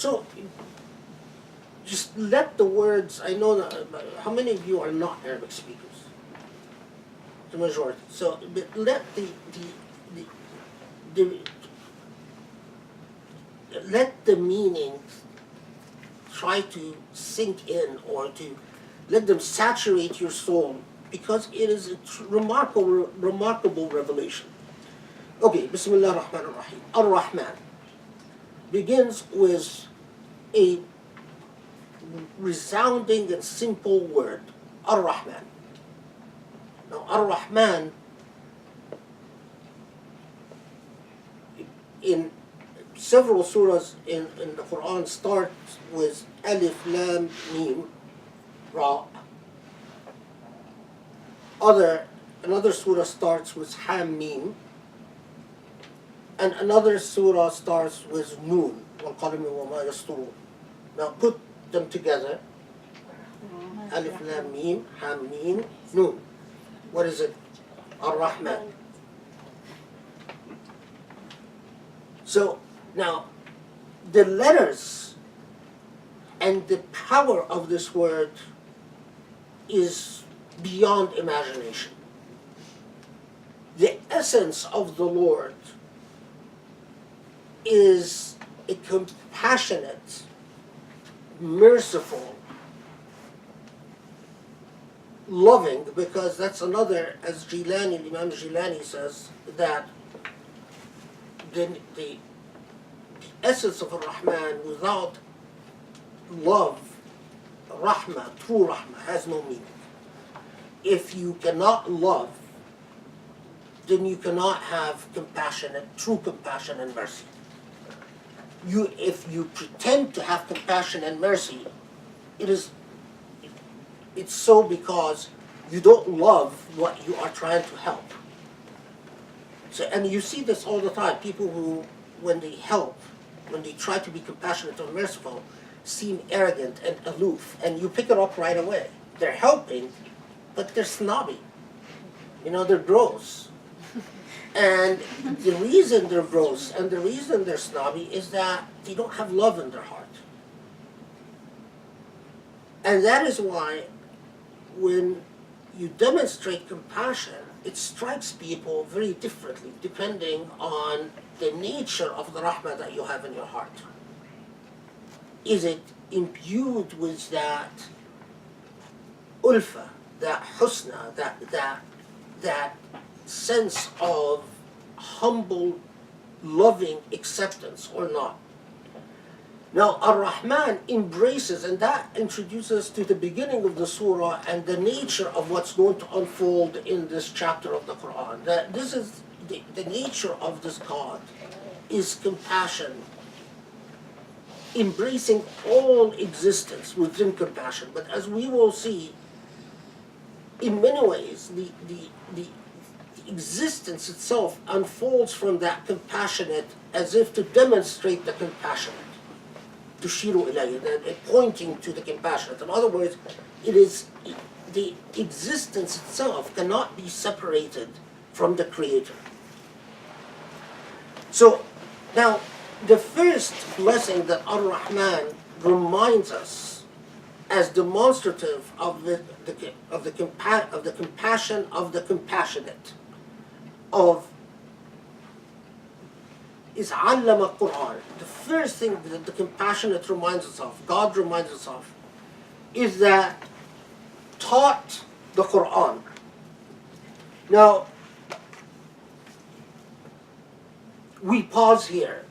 So just let the words, I know that, how many of you are not Arabic speakers? The majority. So but let the let the meanings try to sink in, or to let them saturate your soul, because it is a remarkable revelation. Okay, Bismillah ar-Rahman ar-Rahim. Ar-Rahman begins with a resounding and simple word, Ar-Rahman. Now, Ar-Rahman, in several surahs in the Quran, starts with Alif, Lam, Mim, Ra. Another surah starts with Ham, Mim. And another surah starts with Noon, وَالْقَلَمِ وَمَا يَسْطُرُونَ. Now put them together. Alif, Lam, Mim, Ham, Mim, Noon. What is it? Ar-Rahman. So now, the letters and the power of this word is beyond imagination. The essence of the Lord is a compassionate, merciful, loving, because that's another, as Imam Jilani says, that the essence of Ar-Rahman without love, Rahmah, true Rahmah, has no meaning. If you cannot love, then you cannot have true compassion and mercy. If you pretend to have compassion and mercy, it's so because you don't love what you are trying to help. So, and you see this all the time. People who, when they help, when they try to be compassionate or merciful, seem arrogant and aloof, and you pick it up right away. They're helping, but they're snobby. They're gross. And the reason they're gross and the reason they're snobby is that they don't have love in their heart. And that is why when you demonstrate compassion, it strikes people very differently depending on the nature of the rahmah that you have in your heart. Is it imbued with that ulfa, that husna, that sense of humble, loving acceptance, or not? Now, Ar-Rahman embraces, and that introduces to the beginning of the surah and the nature of what's going to unfold in this chapter of the Quran. That this is the nature of this God is compassion, embracing all existence within compassion. But as we will see, in many ways, the existence itself unfolds from that compassionate, as if to demonstrate the compassionate. Tushiru ilayhi, pointing to the compassionate. In other words, it is the existence itself cannot be separated from the Creator. So now, the first blessing that Ar-Rahman reminds us as demonstrative of the compassion of the compassionate, is allama Quran. The first thing that the compassionate reminds us of, God reminds us of, is that taught the Quran. Now, we pause here.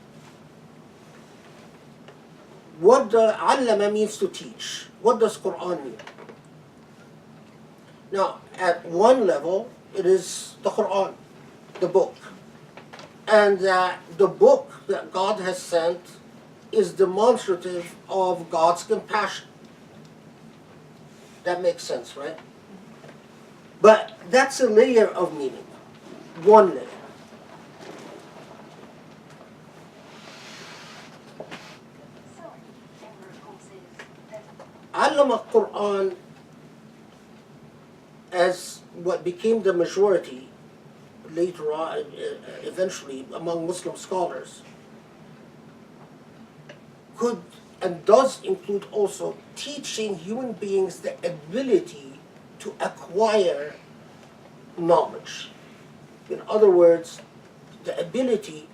What the allama means to teach. What does Quran mean? Now, at one level, it is the Quran, the book. And that the book that God has sent is demonstrative of God's compassion. That makes sense, right? But that's a layer of meaning. One layer. Allama Quran, as what became the majority later on, eventually among Muslim scholars, could and does include also teaching human beings the ability to acquire knowledge. In other words, the ability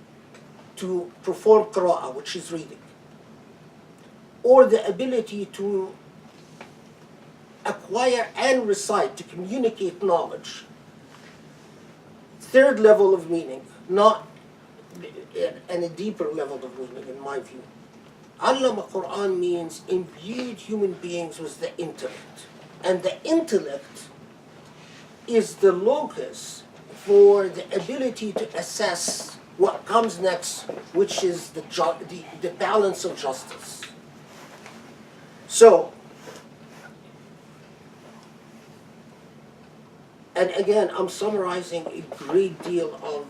to perform qira'ah, which is reading, or the ability to acquire and recite, to communicate knowledge. Third level of meaning, not and a deeper level of meaning in my view. Allama Quran means imbued human beings with the intellect. And the intellect is the locus for the ability to assess what comes next, which is the balance of justice. So, and again, I'm summarizing a great deal of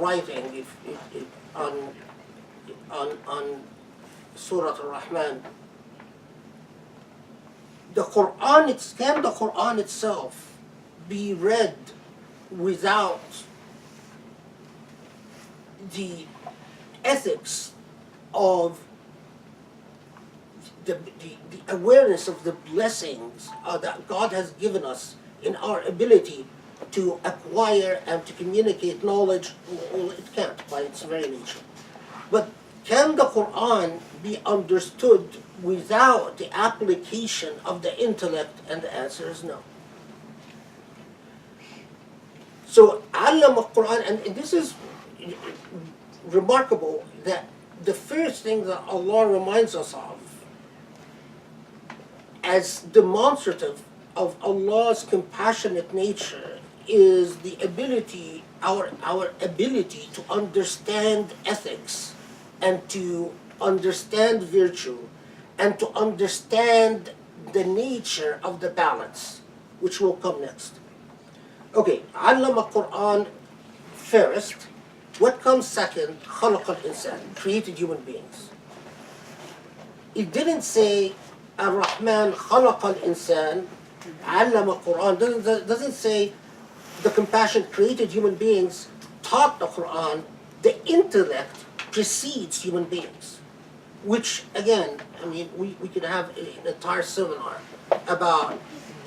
writing on Surah Rahman. Can the Quran itself be read without the ethics of the awareness of the blessings that God has given us in our ability to acquire and to communicate knowledge? Well, it can't by its very nature. But can the Quran be understood without the application of the intellect? And the answer is no. So, Allama Quran, and this is remarkable, that the first thing that Allah reminds us of as demonstrative of Allah's compassionate nature is the ability, our ability to understand ethics and to understand virtue and to understand the nature of the balance, which will come next. Okay, Allama Quran first. What comes second? Halaqa al-insan, created human beings. It didn't say Ar-Rahman Halaqa al-insan, Allama Quran. Doesn't say the compassion created human beings, taught the Quran. The intellect precedes human beings. Which, again, I mean, we could have an entire seminar about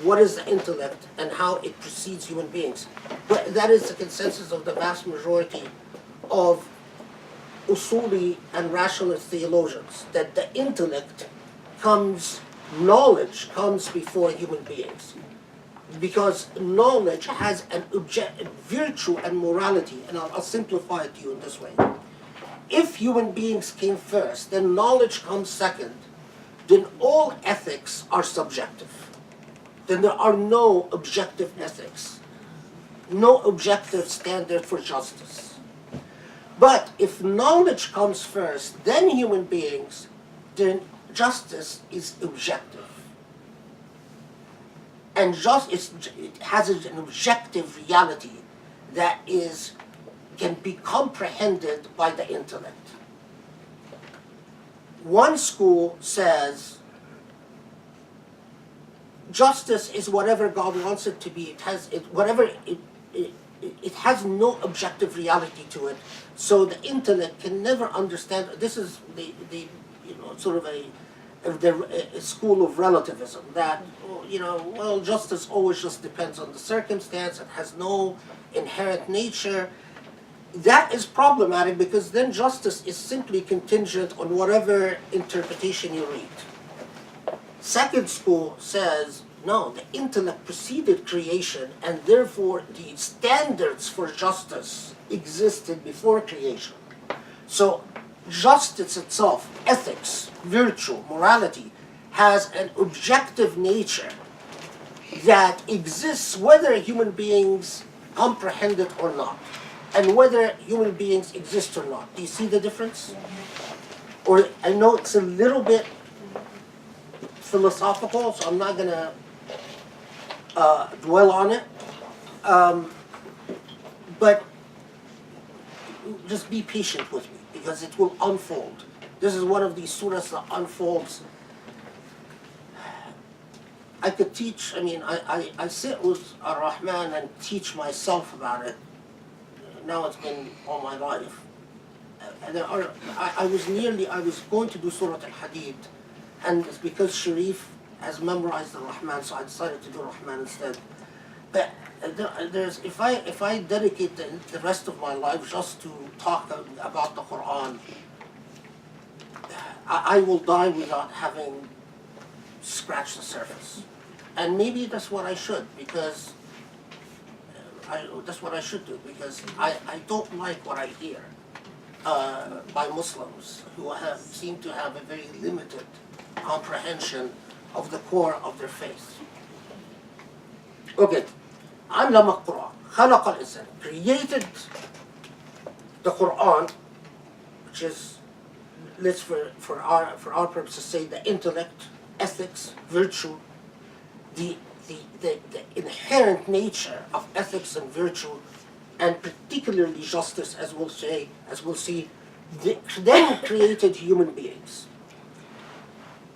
what is the intellect and how it precedes human beings. But that is the consensus of the vast majority of Usuli and rationalist theologians, that the intellect knowledge comes before human beings. Because knowledge has an virtue and morality, and I'll simplify it to you in this way. If human beings came first, then knowledge comes second, then all ethics are subjective. Then there are no objective ethics, no objective standard for justice. But if knowledge comes first, then human beings, then justice is objective. And it has an objective reality that can be comprehended by the intellect. One school says justice is whatever God wants it to be. It has no objective reality to it, so the intellect can never understand. This is the sort of a school of relativism that justice always just depends on the circumstance. It has no inherent nature. That is problematic because then justice is simply contingent on whatever interpretation you read. Second school says, no, the intellect preceded creation, and therefore the standards for justice existed before creation. So justice itself, ethics, virtue, morality, has an objective nature that exists whether human beings comprehend it or not, and whether human beings exist or not. Do you see the difference? Or I know it's a little bit philosophical, so I'm not going to dwell on it. But just be patient with me, because it will unfold. This is one of these surahs that unfolds. I could teach, I sit with Ar-Rahman and teach myself about it. Now it's been all my life. I was going to do Surah Al-Hadid, and it's because Sharif has memorized the Rahman, so I decided to do Rahman instead. But if I dedicate the rest of my life just to talk about the Quran, I will die without having scratched the surface. And maybe that's what I should, because that's what I should do, because I don't like what I hear by Muslims who seem to have a very limited comprehension of the core of their faith. Okay, علم القرآن خلق الإنسان, created the Quran, which is, let's for our purposes say the intellect, ethics, virtue, the inherent nature of ethics and virtue, and particularly justice, as we'll see, then created human beings.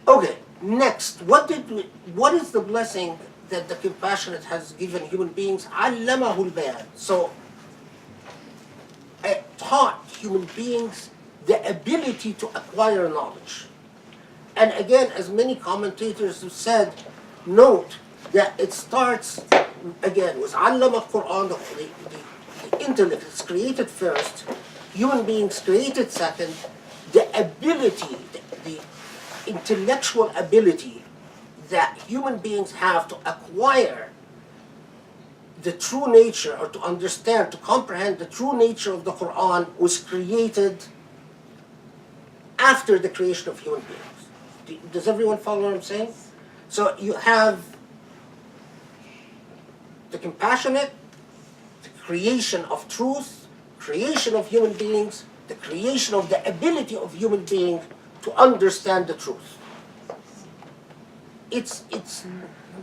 Okay, next, what is the blessing that the Compassionate has given human beings? علمه البيان. So, it taught human beings the ability to acquire knowledge. And again, as many commentators have said, note that it starts, again, with علم القرآن, the intellect is created first, human beings created second, the ability, the intellectual ability that human beings have to acquire the true nature, or to understand, to comprehend the true nature of the Quran, was created after the creation of human beings. Does everyone follow what I'm saying? So you have the Compassionate, the creation of truth, creation of human beings, the creation of the ability of human beings to understand the truth. It's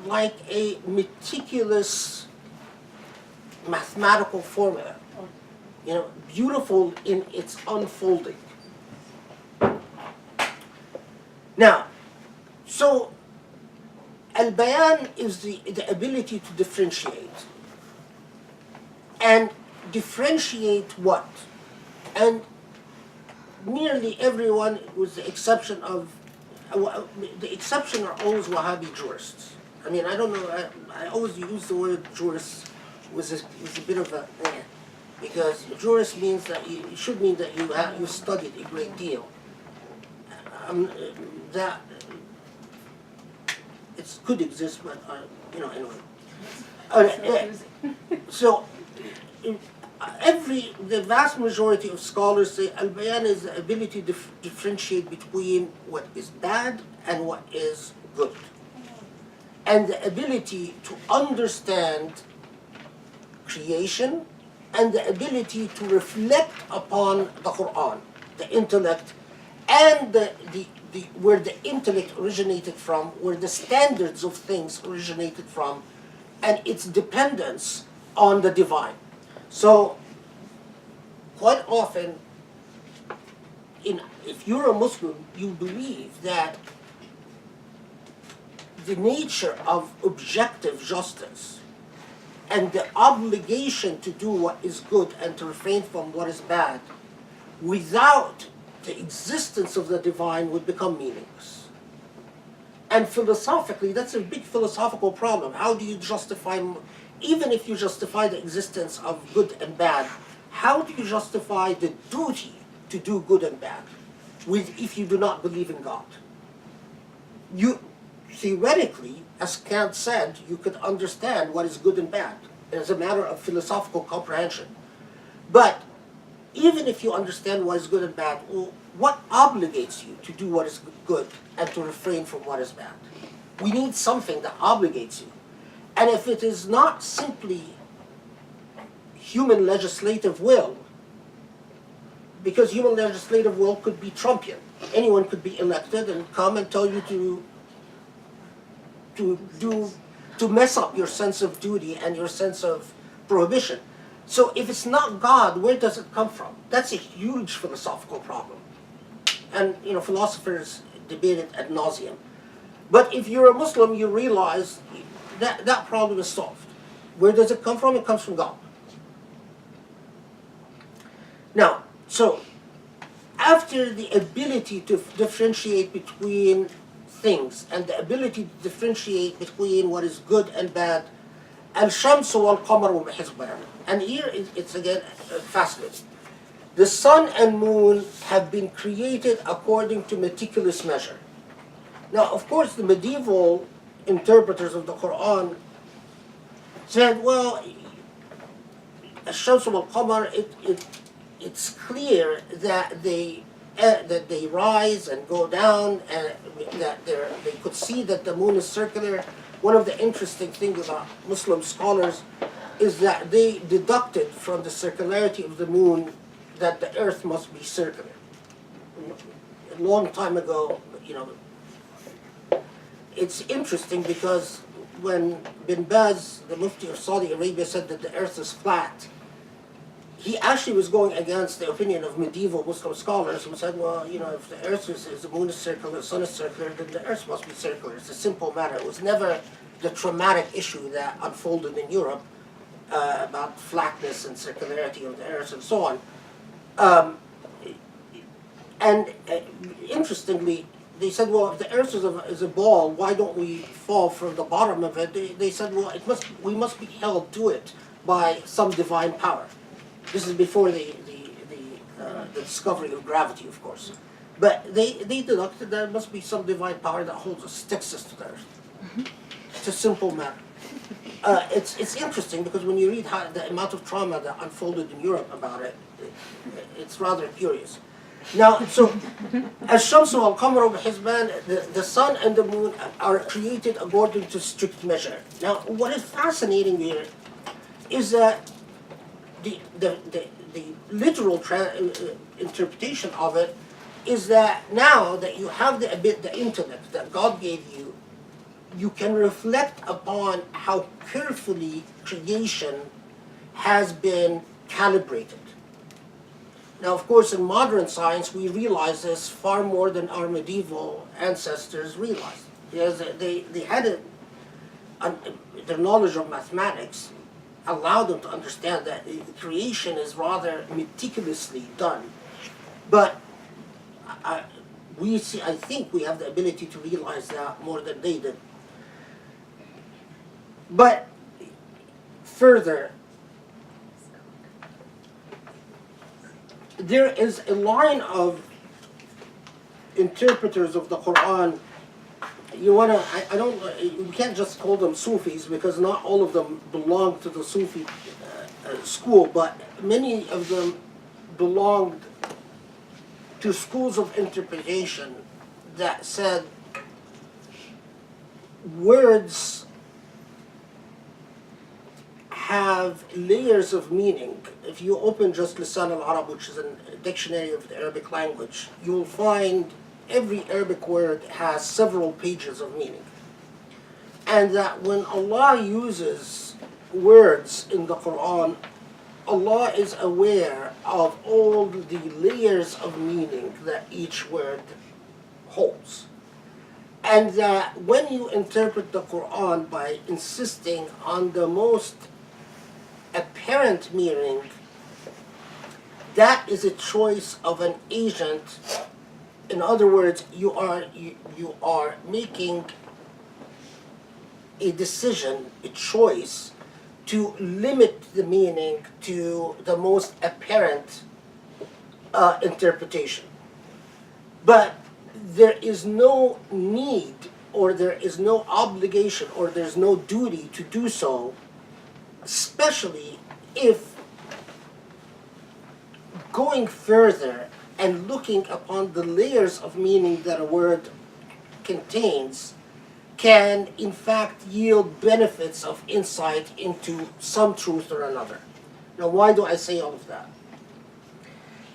like a meticulous mathematical formula, beautiful in its unfolding. Now, so al-bayan is the ability to differentiate. And differentiate what? And nearly everyone, with the exception of, the exception are always Wahhabi jurists. I mean, I don't know, I always use the word jurist with a bit of a, because jurist means that it should mean that you studied a great deal. That it could exist, but anyway. So the vast majority of scholars say al-bayan is the ability to differentiate between what is bad and what is good, and the ability to understand creation, and the ability to reflect upon the Quran, the intellect, and where the intellect originated from, where the standards of things originated from, and its dependence on the divine. So, quite often, if you're a Muslim, you believe that the nature of objective justice and the obligation to do what is good and to refrain from what is bad, without the existence of the divine, would become meaningless. And philosophically, that's a big philosophical problem. How do you justify, even if you justify the existence of good and bad, how do you justify the duty to do good and bad if you do not believe in God? You, theoretically, as Kant said, you could understand what is good and bad as a matter of philosophical comprehension. But even if you understand what is good and bad, what obligates you to do what is good and to refrain from what is bad? We need something that obligates you. And if it is not simply human legislative will, because human legislative will could be Trumpian. Anyone could be elected and come and tell you to mess up your sense of duty and your sense of prohibition. So if it's not God, where does it come from? That's a huge philosophical problem. And philosophers debate it ad nauseum. But if you're a Muslim, you realize that problem is solved. Where does it come from? It comes from God. Now, so after the ability to differentiate between things and the ability to differentiate between what is good and bad, al-shamsu wal-qamar bihizban. And here it's again fascinating. The sun and moon have been created according to meticulous measure. Now, of course, the medieval interpreters of the Quran said, well, al-shamsu wal-qamar, it's clear that they rise and go down, and that they could see that the moon is circular. One of the interesting things about Muslim scholars is that they deducted from the circularity of the moon that the earth must be circular. A long time ago, it's interesting because when Bin Baz, the Mufti of Saudi Arabia, said that the earth is flat, he actually was going against the opinion of medieval Muslim scholars who said, well, if the earth is the moon is circular, the sun is circular, then the earth must be circular. It's a simple matter. It was never the traumatic issue that unfolded in Europe about flatness and circularity of the earth and so on. Interestingly, they said, well, if the earth is a ball, why don't we fall from the bottom of it? They said, well, we must be held to it by some divine power. This is before the discovery of gravity, of course. But they deducted there must be some divine power that holds us, sticks us to the earth. It's a simple matter. It's interesting because when you read the amount of trauma that unfolded in Europe about it, it's rather curious. Now, so as-shamsu wal-qamaru bihizban, the sun and the moon are created according to strict measure. Now, what is fascinating here is that the literal interpretation of it is that now that you have the intellect that God gave you, you can reflect upon how carefully creation has been calibrated. Now, of course, in modern science, we realize this far more than our medieval ancestors realized. Because they had their knowledge of mathematics allowed them to understand that creation is rather meticulously done. But I think we have the ability to realize that more than they did. But further, there is a line of interpreters of the Quran. We can't just call them Sufis because not all of them belong to the Sufi school, but many of them belonged to schools of interpretation that said words have layers of meaning. If you open just Lisan al-Arab, which is a dictionary of the Arabic language, you will find every Arabic word has several pages of meaning. And that when Allah uses words in the Quran, Allah is aware of all the layers of meaning that each word holds. And that when you interpret the Quran by insisting on the most apparent meaning, that is a choice of an agent. In other words, you are making a decision, a choice, to limit the meaning to the most apparent interpretation. But there is no need, or there is no obligation, or there's no duty to do so, especially if going further and looking upon the layers of meaning that a word contains can in fact yield benefits of insight into some truth or another. Now, why do I say all of that?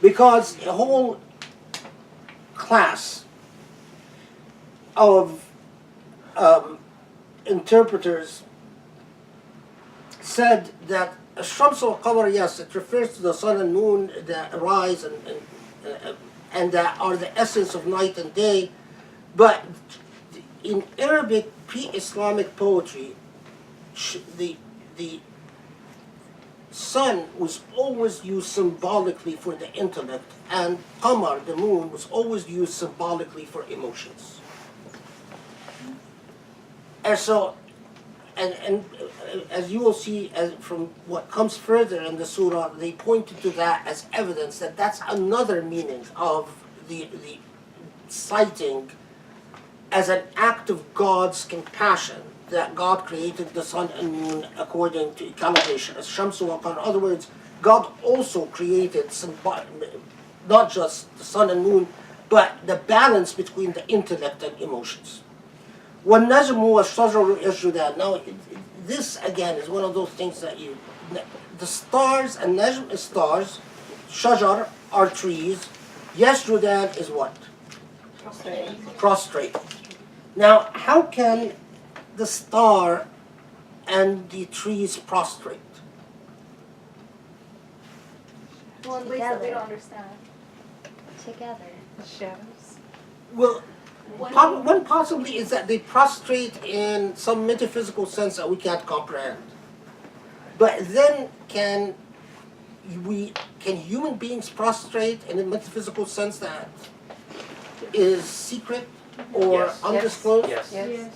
Because a whole class of interpreters said that Shams al-Qamar, yes, it refers to the sun and moon that rise and that are the essence of night and day. But in Arabic pre-Islamic poetry, the sun was always used symbolically for the intellect, and Qamar, the moon, was always used symbolically for emotions. And so, and as you will see from what comes further in the surah, they pointed to that as evidence that that's another meaning of the citing as an act of God's compassion, that God created the sun and moon according to calibration, as Shamsu wa Qamar. In other words, God also created not just the sun and moon, but the balance between the intellect and emotions. وَالنَّجْمُ وَالشَّجَرُ يَسْجُدَانِ. Now, this again is one of those things that the stars, and Najm is stars, Shajar are trees, Yasjudan is what? Prostrate. Now, how can the star and the trees prostrate? Well, in ways that we don't understand. Together. Shadows. Well, one possibly is that they prostrate in some metaphysical sense that we can't comprehend. But then can human beings prostrate in a metaphysical sense that is secret or Yes. undisclosed? Yes. Yes.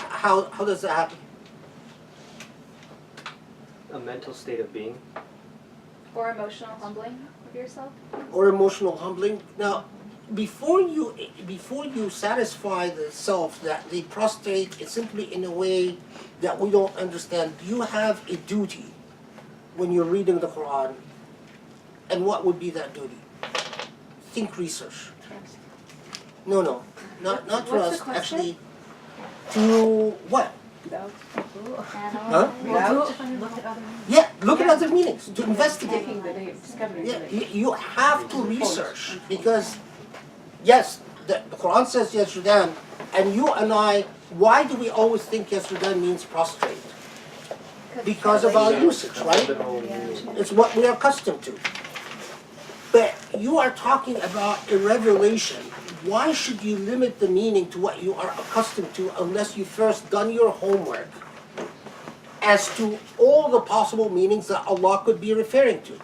How does that happen? A mental state of being. Or emotional humbling of yourself. Or emotional humbling? Now, before you satisfy the self that they prostrate it simply in a way that we don't understand, you have a duty when you're reading the Quran. And what would be that duty? Think research. No, not What's the trust. question? Actually, to what? Huh? Look at other Yeah, look at other meanings. To investigate. taking the day, discovering Yeah, the day. you have to research because, yes, the Quran says Yasjudan, and you and I, why do we always think Yasjudan means prostrate? Because of our usage, right? It's what we are accustomed to. But you are talking about a revelation. Why should you limit the meaning to what you are accustomed to unless you first done your homework as to all the possible meanings that Allah could be referring to?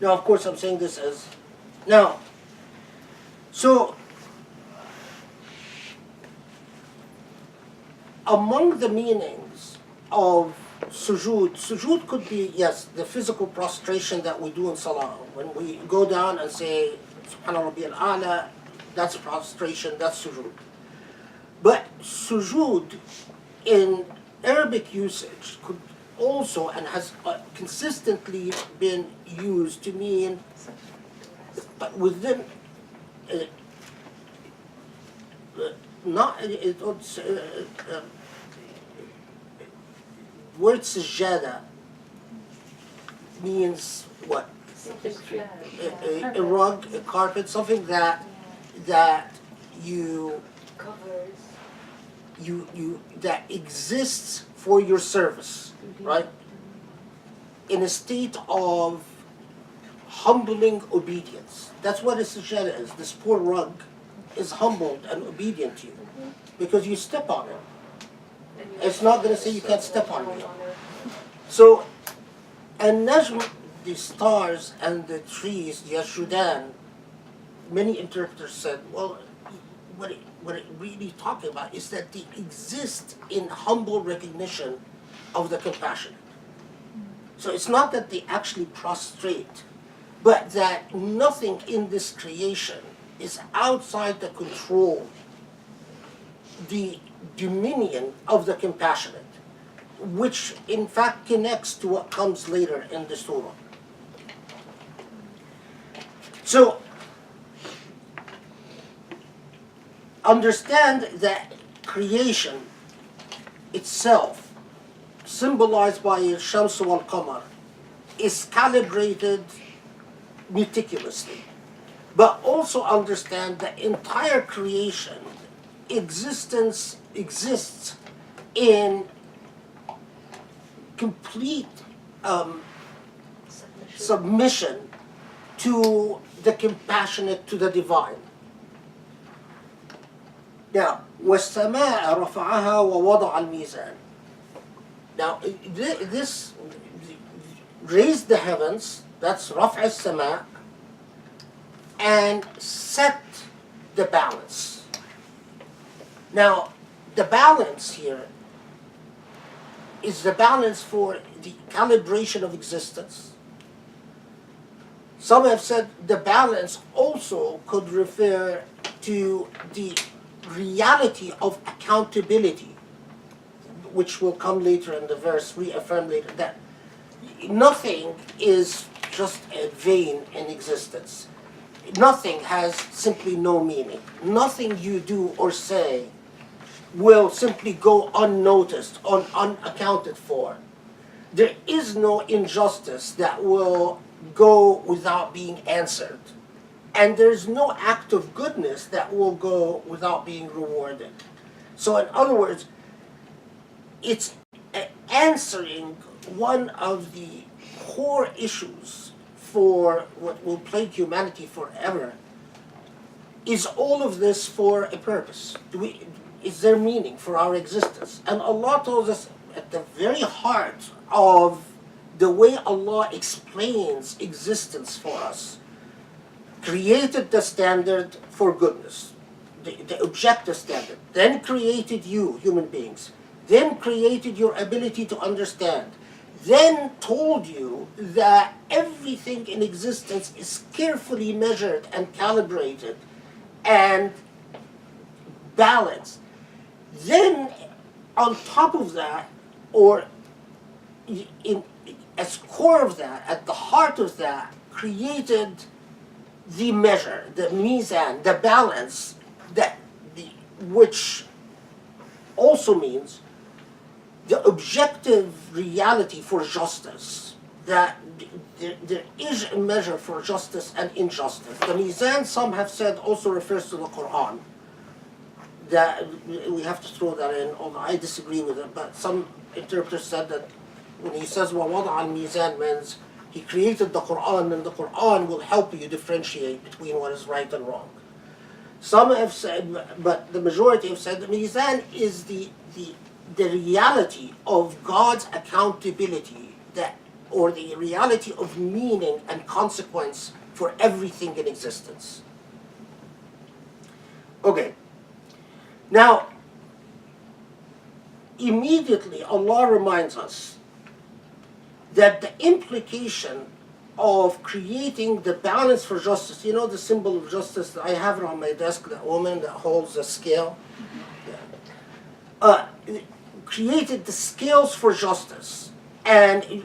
Now, of course, I'm saying this as... Now, so... among the meanings of sujood could be, yes, the physical prostration that we do in salah. When we go down and say, Subhana Rabbi al-A'la, that's prostration, that's sujood. But sujood in Arabic usage could also, and has consistently been used to mean, but within, word sajada means what? A rug, a carpet, something that you that exists for your service, right? In a state of humbling obedience. That's what a sajada is. This poor rug is humbled and obedient to you because you step on it. It's not going to say you can't step on me. So, and Najm, the stars and the trees, Yashudan, many interpreters said, well, what it really talking about is that they exist in humble recognition of the compassionate. So it's not that they actually prostrate, but that nothing in this creation is outside the control, the dominion of the compassionate, which in fact connects to what comes later in the surah. So, understand that creation itself, symbolized by Shamsu wal Qamar, is calibrated meticulously. But also understand that entire creation exists in complete submission to the compassionate, to the divine. Now, وَالسَّمَاءَ رَفَعَهَا وَوَضَعَ الْمِيزَانَ. Now, raised the heavens, that's Raf' as-sama, and set the balance. Now, the balance here is the balance for the calibration of existence. Some have said the balance also could refer to the reality of accountability, which will come later in the verse, reaffirmed later, that nothing is just a vain in existence. Nothing has simply no meaning. Nothing you do or say will simply go unnoticed, unaccounted for. There is no injustice that will go without being answered. And there's no act of goodness that will go without being rewarded. So in other words, it's answering one of the core issues for what will plague humanity forever. Is all of this for a purpose? Is there meaning for our existence? And Allah tells us at the very heart of the way Allah explains existence for us, created the standard for goodness, the objective standard, then created you, human beings, then created your ability to understand, then told you that everything in existence is carefully measured and calibrated and balanced. Then, on top of that, or as core of that, at the heart of that, created the measure, the mizan, the balance, which also means the objective reality for justice, that there is a measure for justice and injustice. The mizan, some have said, also refers to the Quran. That we have to throw that in, although I disagree with it, but some interpreters said that when he says وَوَضَعَ الْمِيزَانِ means he created the Quran, and the Quran will help you differentiate between what is right and wrong. Some have said, but the majority have said, the mizan is the reality of God's accountability, or the reality of meaning and consequence for everything in existence. Okay. Now, immediately Allah reminds us that the implication of creating the balance for justice, you know the symbol of justice that I have it on my desk, that woman that holds a scale, created the scales for justice, and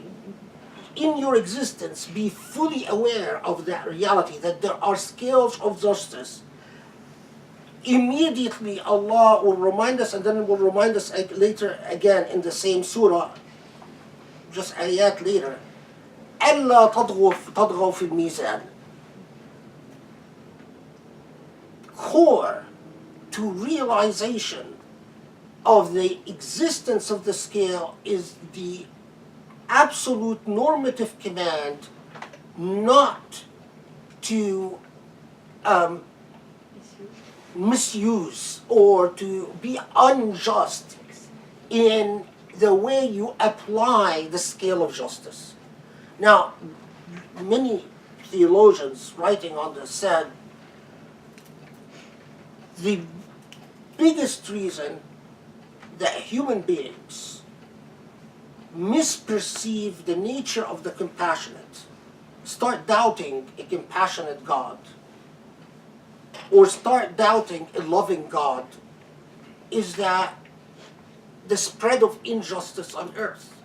in your existence be fully aware of that reality, that there are scales of justice. Immediately Allah will remind us, and then will remind us later again in the same surah, just ayat later, أَلَّا تَطْغَوْا فِي الْمِيزَانِ. Core to realization of the existence of the scale is the absolute normative command not to misuse or to be unjust in the way you apply the scale of justice. Now, many theologians writing on this said the biggest reason that human beings misperceive the nature of the compassionate, start doubting a compassionate God, or start doubting a loving God, is that the spread of injustice on earth.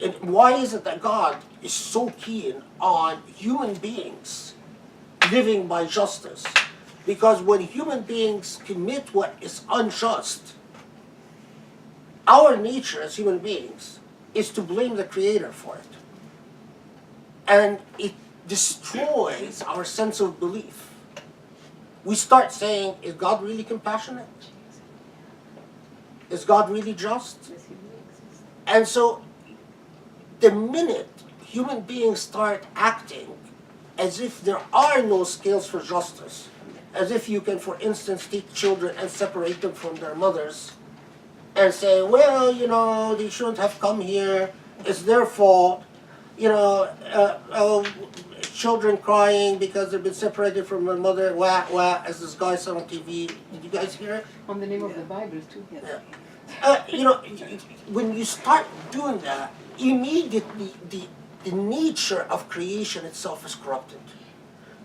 And why is it that God is so keen on human beings living by justice? Because when human beings commit what is unjust, our nature as human beings is to blame the Creator for it. And it destroys our sense of belief. We start saying, is God really compassionate? Is God really just? And so, the minute human beings start acting as if there are no scales for justice, as if you can, for instance, take children and separate them from their mothers, and say, well, you know, they shouldn't have come here, it's their fault. children crying because they've been separated from their mother, wah, wah, as this guy said on TV. Did you guys hear it? On the name of the Bible too. Yeah. When you start doing that, immediately the nature of creation itself is corrupted.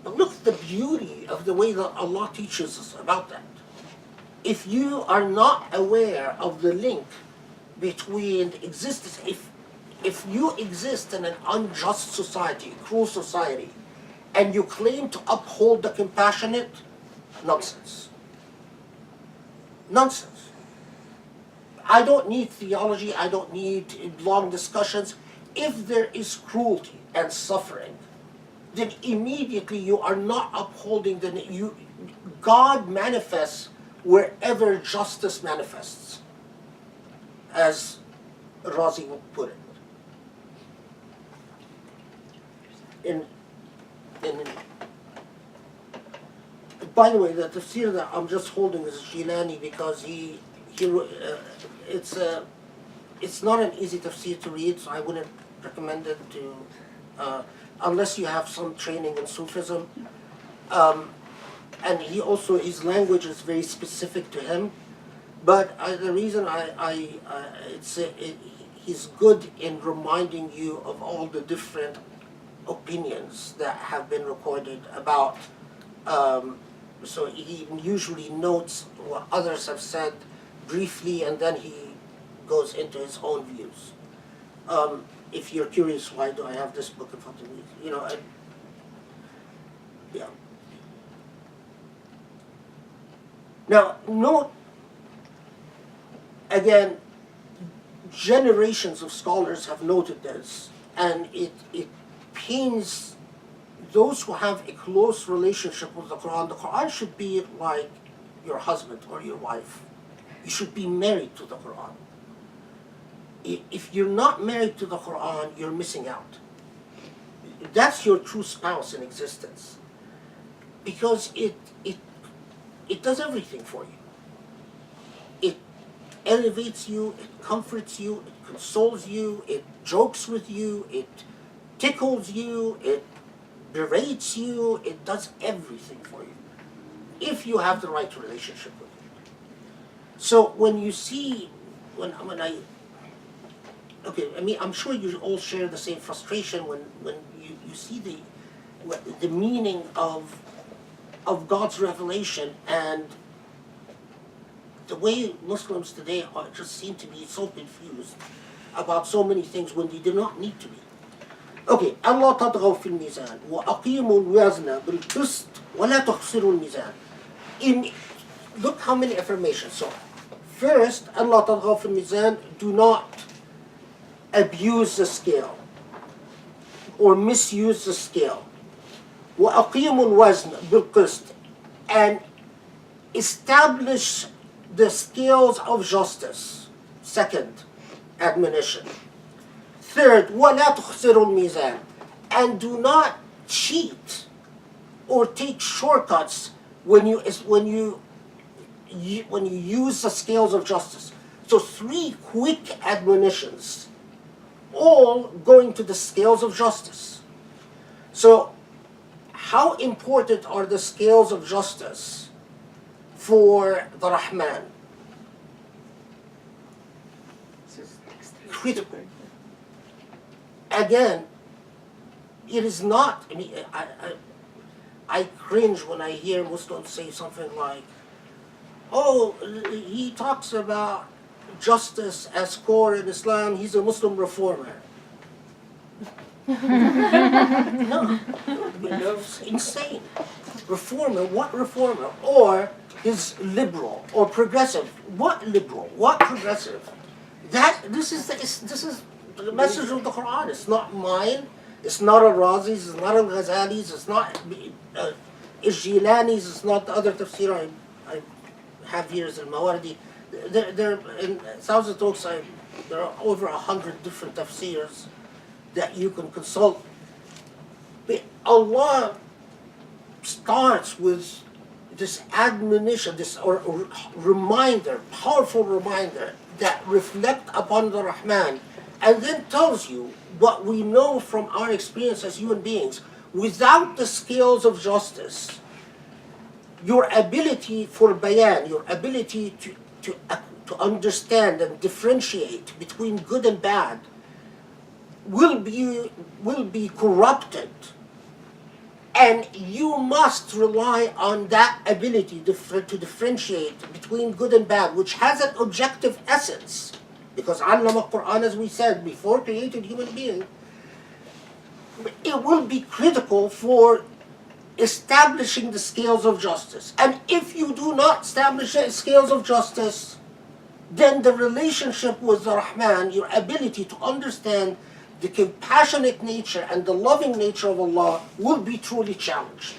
But look at the beauty of the way that Allah teaches us about that. If you are not aware of the link between existence, if you exist in an unjust society, cruel society, and you claim to uphold the compassionate, nonsense. Nonsense. I don't need theology, I don't need long discussions. If there is cruelty and suffering, then immediately you are not upholding God manifests wherever justice manifests, as Razi would put it. By the way, the tafsir that I'm just holding is Jilani because it's not an easy tafsir to read, so I wouldn't recommend it to unless you have some training in Sufism. And his language is very specific to him. But the reason he's good in reminding you of all the different opinions that have been recorded about. So he usually notes what others have said briefly, and then he goes into his own views. If you're curious, why do I have this book in front of me? Yeah. Now, note, again, generations of scholars have noted this, and it pains those who have a close relationship with the Quran. The Quran should be like your husband or your wife. You should be married to the Quran. If you're not married to the Quran, you're missing out. That's your true spouse in existence. Because it does everything for you. It elevates you, it comforts you, it consoles you, it jokes with you, it tickles you, it berates you, it does everything for you. If you have the right relationship with it. So when you see, I'm sure you all share the same frustration when you see the meaning of God's revelation and the way Muslims today just seem to be so confused about so many things when they do not need to be. Okay, Allah تطغوا في الميزان وأقيموا الوزن بالقسط ولا تخسروا الميزان. Look how many affirmations. So, first, Allah تطغوا في الميزان, do not abuse the scale or misuse the scale. وأقيموا الوزن بالقسط, and establish the scales of justice. Second admonition. Third, وَلَا تُخْسِرُوا الْمِيزَانِ, and do not cheat or take shortcuts when you use the scales of justice. So 3 quick admonitions, all going to the scales of justice. So how important are the scales of justice for the Rahman? Critical. Again, it is not, I cringe when I hear Muslims say something like, oh, he talks about justice as core in Islam, he's a Muslim reformer. No, it's insane. Reformer, what reformer? Or is liberal or progressive? What liberal? What progressive? This is the message of the Quran. It's not mine. It's not al-Razi's. It's not al-Ghazali's. It's not Jilani's. It's not the other tafsir I have here is al-Mawardi. There in Thousand Oaks, there are over 100 different tafsirs that you can consult. But Allah starts with this admonition, reminder, powerful reminder that reflect upon the Rahman and then tells you what we know from our experience as human beings. Without the scales of justice, your ability for bayan, your ability to understand and differentiate between good and bad will be corrupted. And you must rely on that ability to differentiate between good and bad, which has an objective essence. Because Allama Quran, as we said, before created human being, it will be critical for establishing the scales of justice. And if you do not establish the scales of justice, then the relationship with the Rahman, your ability to understand the compassionate nature and the loving nature of Allah will be truly challenged.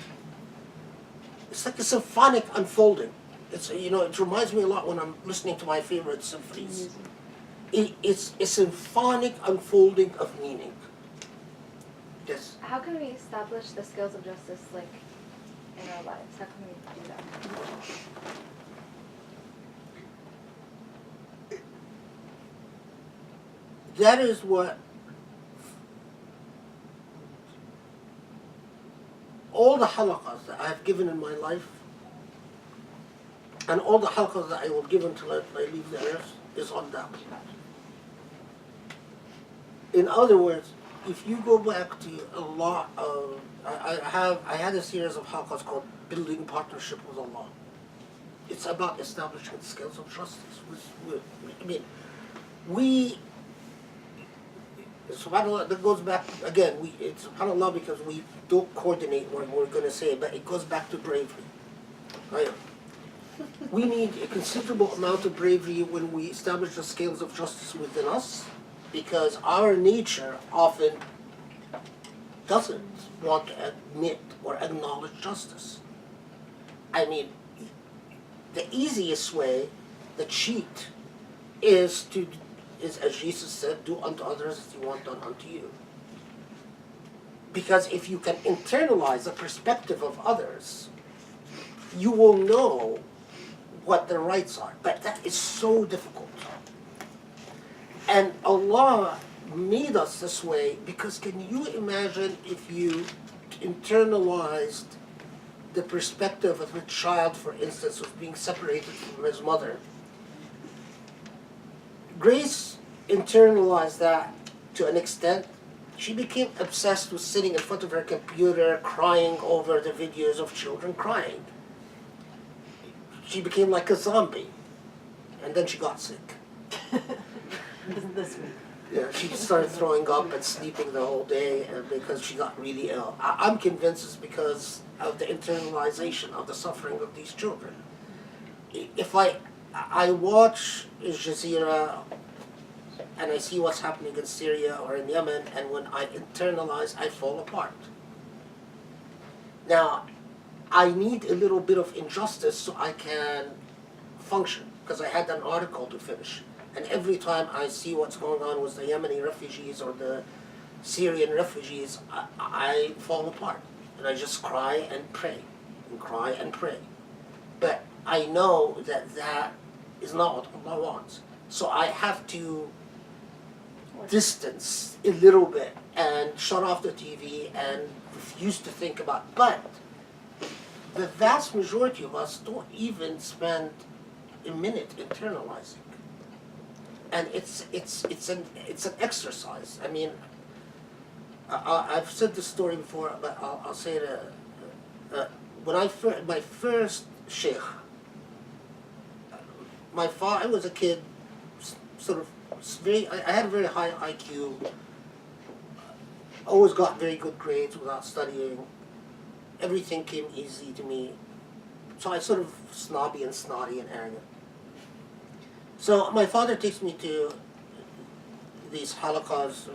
It's like a symphonic unfolding. It reminds me a lot when I'm listening to my favorite symphonies. It's a symphonic unfolding of meaning. Yes. How can we establish the scales of justice, like, in our lives? How can we do that? That is what all the halaqas that I have given in my life, and all the halaqas that I will give until I leave the earth, is on that. In other words, if you go back to a lot of, I had a series of halaqas called Building Partnership with Allah. It's about establishing the scales of justice. SubhanAllah, that goes back, again, it's SubhanAllah because we don't coordinate what we're going to say, but it goes back to bravery. Right? We need a considerable amount of bravery when we establish the scales of justice within us, because our nature often doesn't want to admit or acknowledge justice. I mean, the easiest way, the cheat, is, as Jesus said, do unto others as you want done unto you. Because if you can internalize the perspective of others, you will know what their rights are. But that is so difficult. And Allah made us this way because can you imagine if you internalized the perspective of a child, for instance, who's being separated from his mother? Grace internalized that to an extent. She became obsessed with sitting in front of her computer crying over the videos of children crying. She became like a zombie. And then she got sick. This week. Yeah, she started throwing up and sleeping the whole day because she got really ill. I'm convinced it's because of the internalization of the suffering of these children. If I watch Al Jazeera and I see what's happening in Syria or in Yemen, and when I internalize, I fall apart. Now, I need a little bit of injustice so I can function, because I had an article to finish. And every time I see what's going on with the Yemeni refugees or the Syrian refugees, I fall apart. And I just cry and pray, and cry and pray. But I know that that is not what Allah wants. So I have to distance a little bit and shut off the TV and refuse to think about. But the vast majority of us don't even spend a minute internalizing. And it's an exercise. I mean, I've said this story before, but I'll say it. When my first sheikh, I was a kid, sort of I had a very high IQ. Always got very good grades without studying. Everything came easy to me. So I sort of snobby and snotty and arrogant. So my father takes me to these halaqas,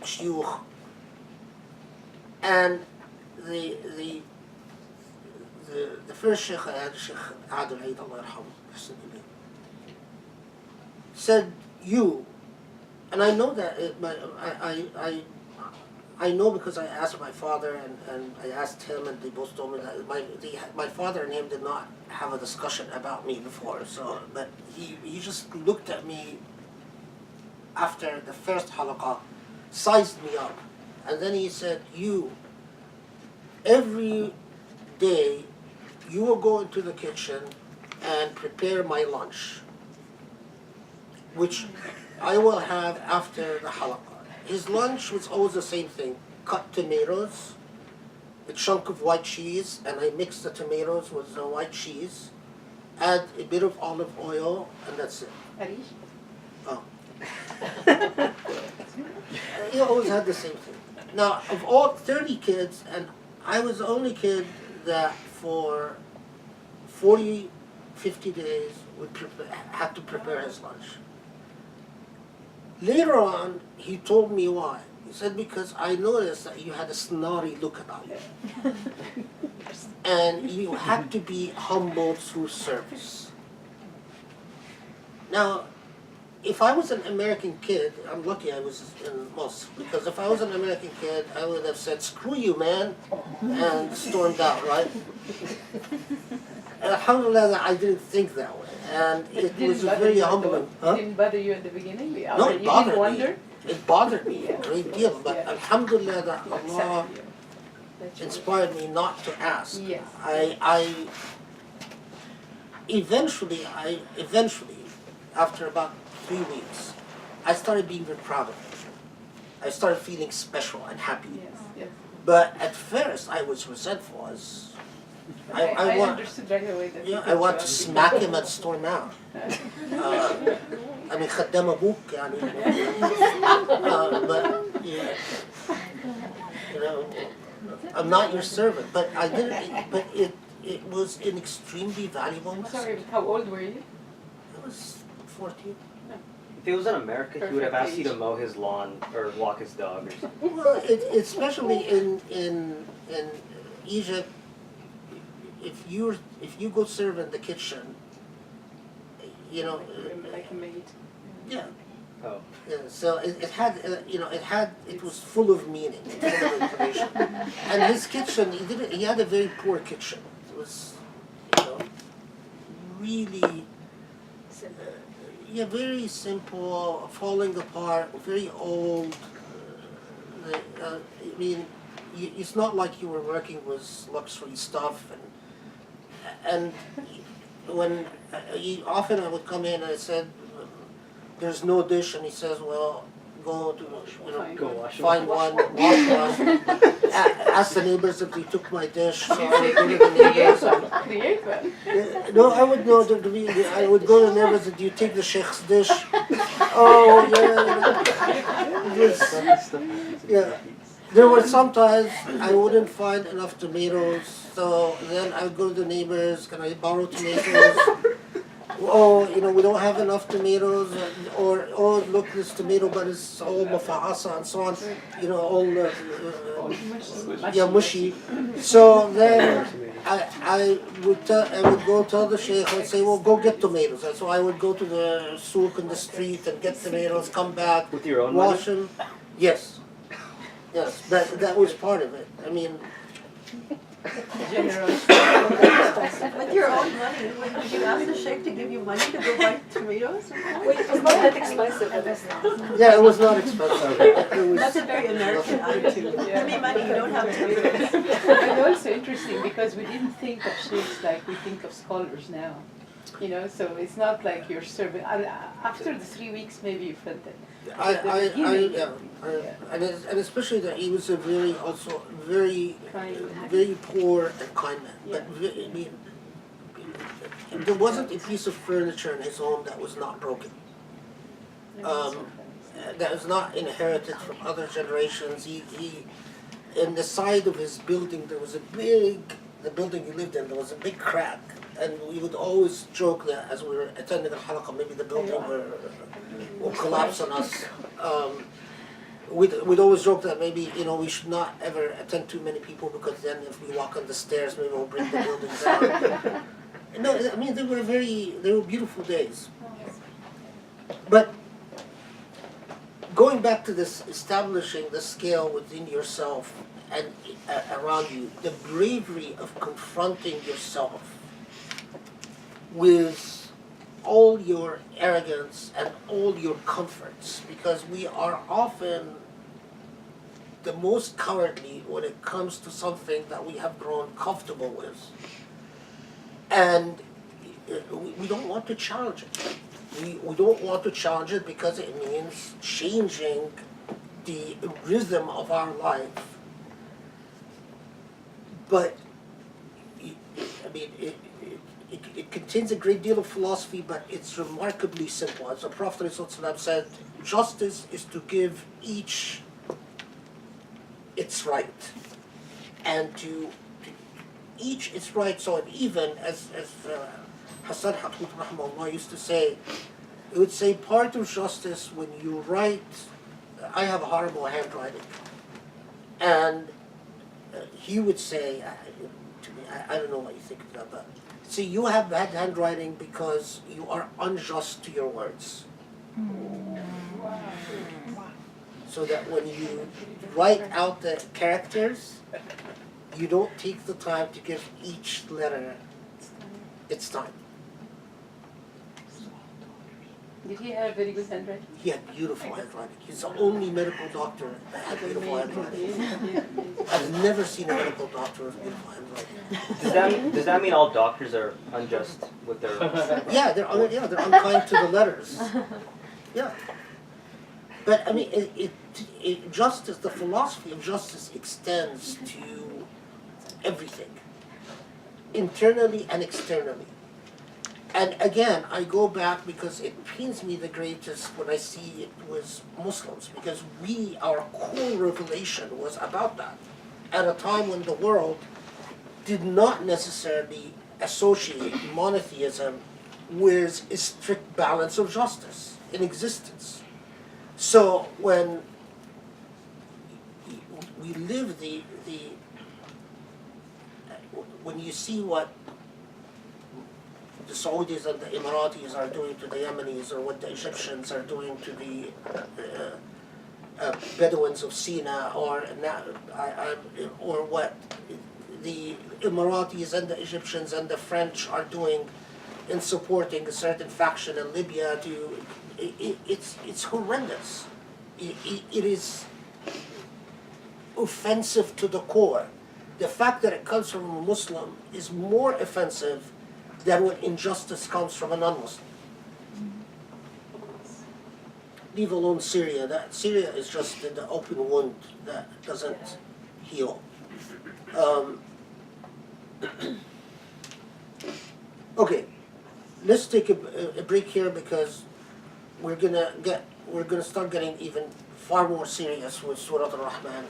shuyukh, and the first sheikh I had, Sheikh Adil Eid, Allah yarhamu, said, you, and I know that I know because I asked my father and I asked him, and they both told me that my father and him did not have a discussion about me before. So, but he just looked at me after the first halaqa, sized me up. And then he said, every day, you will go into the kitchen and prepare my lunch, which I will have after the halaqa. His lunch was always the same thing: cut tomatoes, a chunk of white cheese, and I mix the tomatoes with the white cheese, add a bit of olive oil, and that's it. Arish? Oh. He always had the same thing. Now, of all 30 kids, and I was the only kid that for 40, 50 days had to prepare his lunch. Later on, he told me why. He said, because I noticed that you had a snotty look about you. And you had to be humble through service. Now, if I was an American kid, I'm lucky I was in mosque, because if I was an American kid, I would have said, screw you, man, and stormed out, right? And alhamdulillah, I didn't think that way. And it was very humbling. Huh? Didn't bother you at the beginning? No, it bothered wonder? me. It bothered me a Yeah. great deal, but Yeah. alhamdulillah that To accept Allah you. That you- inspired me not to ask. Yes. I eventually, after about 3 weeks, I started being very proud of it. I started feeling special and happy. Yes, yes. But at first, I was resentful. I I want, understood right away that. yeah, I because want you to are smack him and storm out. I mean, خدام أبوك يعني. But yeah, you know, I'm not your servant. But I didn't. But it was an extremely valuable I'm lesson. sorry, how old were you? I was 14. If he was in America, he would have Perfect asked you to age. mow his lawn or walk his dog or something. Well, especially in Egypt, if you go serve in the kitchen, you know, Like a maid. yeah. Oh. Yeah, so it had, it was full of meaning, full of information. And his kitchen, he had a very poor kitchen. It was, really, very simple, falling apart, very old. I mean, it's not like you were working with luxury stuff. And when often I would come in and I said, there's no dish, and he says, well, go to, Go wash find one, wash one. Ask the neighbors if they took my dish, so I would go to the Create neighbors. one. Create one. No, I would go to I would go to the neighbors, do you take the sheikh's dish? Oh, yeah. It was, yeah. There were sometimes I wouldn't find enough tomatoes, so then I would go to the neighbors, can I borrow tomatoes? Oh, we don't have enough tomatoes, or oh, look, this tomato, but it's all mafa'asa and so on, all mushy. So then I would go tell the sheikh and say, well, go get tomatoes. And so I would go to the souk in the street and get tomatoes, come back, With your own wash money? them. Yes, that was part of it. I mean, Generous. With your own money, would you ask the sheikh to give you money to go buy tomatoes? Wait, it's not that expensive, is it? yeah, it was not expensive. It was, That's a very American attitude. Give me money, you don't have tomatoes. And also interesting because we didn't think of sheikhs like we think of scholars now. So it's not like you're serving. After the 3 weeks, maybe you felt it. And especially that he was a very Kind. poor and kind man. But I mean, there wasn't a piece of furniture in his home that was not broken. That was not inherited from other generations. He in the side of his building there was the building he lived in, there was a big crack. And we would always joke that as we were attending the Halaqa, maybe the building will collapse on us. We'd always joke that maybe, we should not ever attend too many people, because then if we walk on the stairs, maybe we'll bring the building down. No, I mean, they were beautiful days. But going back to this, establishing the scale within yourself and around you, the bravery of confronting yourself with all your arrogance and all your comforts, because we are often the most cowardly when it comes to something that we have grown comfortable with. And we don't want to challenge it. We don't want to challenge it because it means changing the rhythm of our life. But I mean, it contains a great deal of philosophy, but it's remarkably simple. As the Prophet ﷺ said, justice is to give each its right, and to each its right. So even as Hassan Hatut Rahmanullah used to say, he would say part of justice when you write, I have horrible handwriting, and he would say to me, I don't know what you think of that, but see, you have bad handwriting because you are unjust to your words. So that when you write out the characters, you don't take the time to give each letter its time. Did he have very good handwriting? He had beautiful handwriting. He's the only medical doctor that had beautiful handwriting. I've never seen a medical doctor with beautiful handwriting. Does that mean all doctors are unjust with their? Yeah, they're unkind to the letters. Yeah. But I mean, justice, the philosophy of justice extends to everything, internally and externally. And again, I go back because it pains me the greatest when I see it with Muslims, because our core revelation was about that at a time when the world did not necessarily associate monotheism with a strict balance of justice in existence. So when we live when you see what the Saudis and the Emiratis are doing to the Yemenis, or what the Egyptians are doing to the Bedouins of Sina, or what the Emiratis and the Egyptians and the French are doing in supporting a certain faction in Libya, it's horrendous. It is offensive to the core. The fact that it comes from a Muslim is more offensive than when injustice comes from a non-Muslim. Leave alone Syria. Syria is just the open wound that doesn't heal. Okay, let's take a break here because we're gonna start getting even far more serious with Surah Al-Rahman.